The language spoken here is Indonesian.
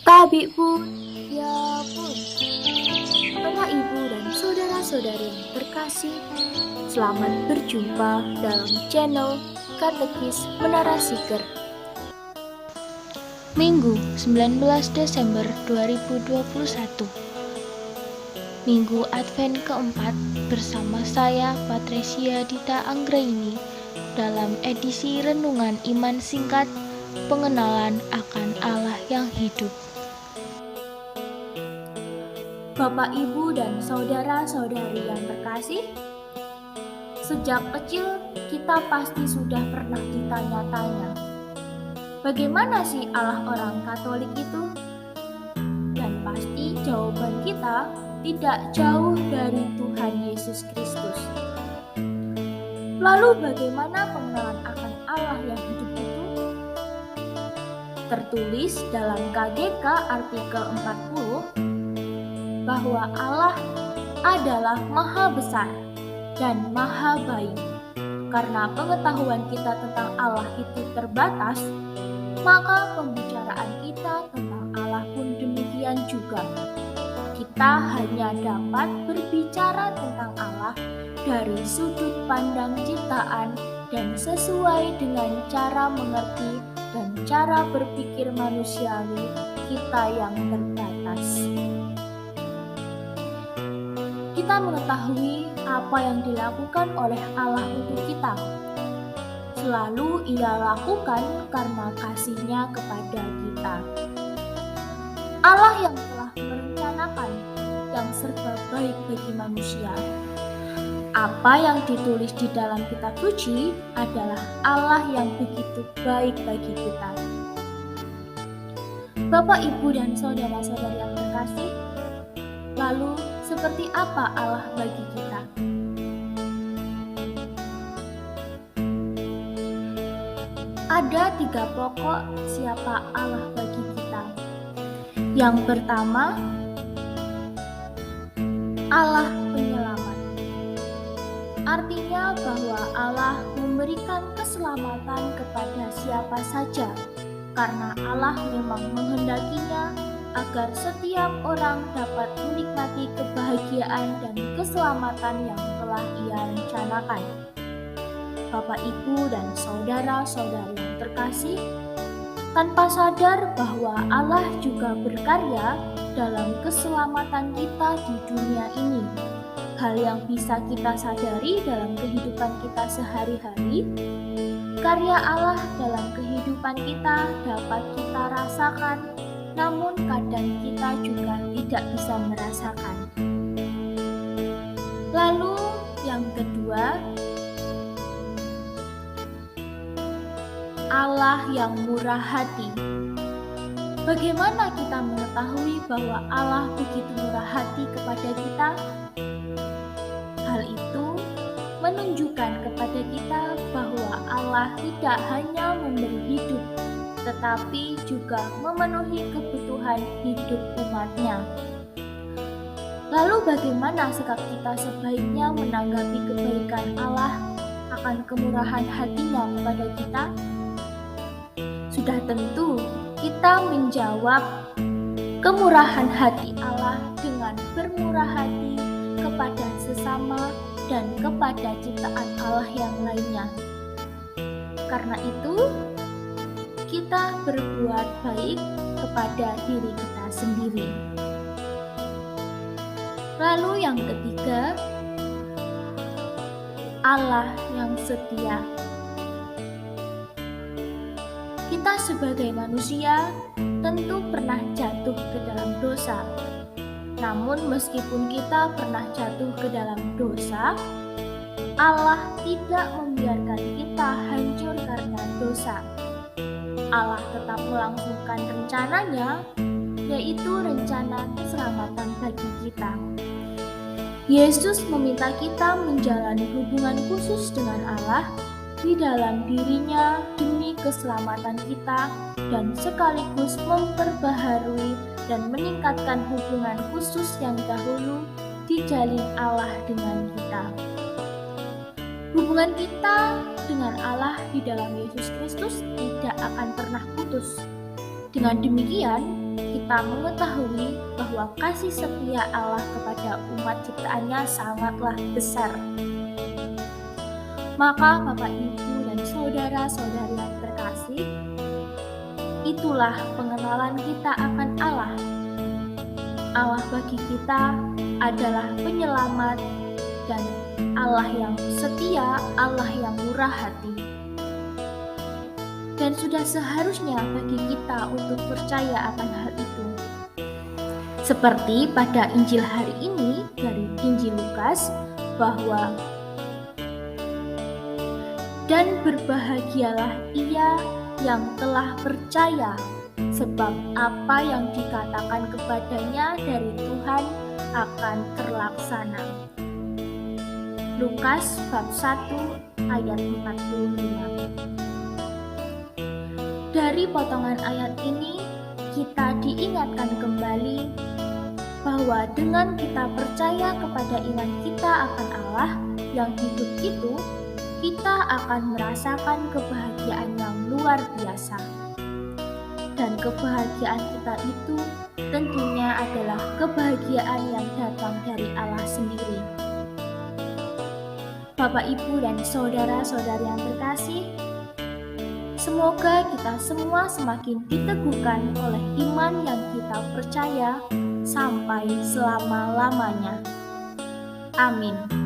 Tabik pun, ya pun. Bapak, Ibu, dan saudara-saudari yang terkasih, selamat berjumpa dalam channel Katekis Menara Siger. Minggu 19 Desember 2021. Minggu Advent keempat bersama saya Patricia Dita Anggraini dalam edisi Renungan Iman Singkat Pengenalan akan Allah yang hidup. Bapak, Ibu, dan saudara-saudari yang terkasih, sejak kecil kita pasti sudah pernah ditanya-tanya, bagaimana sih Allah orang Katolik itu? Dan pasti jawaban kita tidak jauh dari Tuhan Yesus Kristus. Lalu bagaimana pengenalan akan Allah yang hidup itu? Tertulis dalam KGK artikel 40 bahwa Allah adalah maha besar dan maha baik. Karena pengetahuan kita tentang Allah itu terbatas, maka pembicaraan kita tentang Allah pun demikian juga. Kita hanya dapat berbicara tentang Allah dari sudut pandang ciptaan dan sesuai dengan cara mengerti dan cara berpikir manusiawi kita yang terbatas. Kita mengetahui apa yang dilakukan oleh Allah untuk kita. Selalu Ia lakukan karena kasih-Nya kepada kita. Allah yang telah merencanakan yang serba baik bagi manusia. Apa yang ditulis di dalam kitab suci adalah Allah yang begitu baik bagi kita. Bapak, Ibu, dan saudara-saudari yang terkasih, lalu seperti apa Allah bagi kita? Ada 3 pokok siapa Allah bagi kita. Yang pertama, Allah penyelamat. Artinya bahwa Allah memberikan keselamatan kepada siapa saja, karena Allah memang menghendakinya agar setiap orang dapat menikmati kebahagiaan dan keselamatan yang telah Ia rencanakan. Bapak, Ibu, dan saudara-saudari yang terkasih, tanpa sadar bahwa Allah juga berkarya dalam keselamatan kita di dunia ini. Hal yang bisa kita sadari dalam kehidupan kita sehari-hari, karya Allah dalam kehidupan kita dapat kita rasakan, namun kadang kita juga tidak bisa merasakan. Lalu yang kedua, Allah yang murah hati. Bagaimana kita mengetahui bahwa Allah begitu murah hati kepada kita? Hal itu menunjukkan kepada kita bahwa Allah tidak hanya memberi hidup, tetapi juga memenuhi kebutuhan hidup umat-Nya. Lalu bagaimana sikap kita sebaiknya menanggapi kebaikan Allah akan kemurahan hati-Nya kepada kita? Sudah tentu kita menjawab kemurahan hati Allah dengan bermurah hati kepada sesama dan kepada ciptaan Allah yang lainnya. Karena itu, kita berbuat baik kepada diri kita sendiri. Lalu yang ketiga, Allah yang setia. Kita sebagai manusia tentu pernah jatuh ke dalam dosa. Namun meskipun kita pernah jatuh ke dalam dosa, Allah tidak membiarkan kita hancur karena dosa. Allah tetap melangsungkan rencananya, yaitu rencana keselamatan bagi kita. Yesus meminta kita menjalani hubungan khusus dengan Allah di dalam diri-Nya demi keselamatan kita dan sekaligus memperbaharui dan meningkatkan hubungan khusus yang dahulu dijalin Allah dengan kita. Hubungan kita dengan Allah di dalam Yesus Kristus tidak akan pernah putus. Dengan demikian, kita mengetahui bahwa kasih setia Allah kepada umat ciptaannya sangatlah besar. Maka Bapak, Ibu, dan saudara-saudari yang terkasih, itulah pengenalan kita akan Allah. Allah bagi kita adalah penyelamat dan Allah yang setia, Allah yang murah hati. Dan sudah seharusnya bagi kita untuk percaya akan hal itu. Seperti pada Injil hari ini dari Injil Lukas, bahwa dan berbahagialah ia yang telah percaya, sebab apa yang dikatakan kepadanya dari Tuhan akan terlaksana. Lukas bab 1 ayat 45. Dari potongan ayat ini kita diingatkan kembali bahwa dengan kita percaya kepada iman kita akan Allah yang hidup itu, kita akan merasakan kebahagiaan yang luar biasa. Dan kebahagiaan kita itu tentunya adalah kebahagiaan yang datang dari Allah sendiri. Bapak, Ibu, dan saudara-saudari yang terkasih, semoga kita semua semakin diteguhkan oleh iman yang kita percaya sampai selama-lamanya. Amin.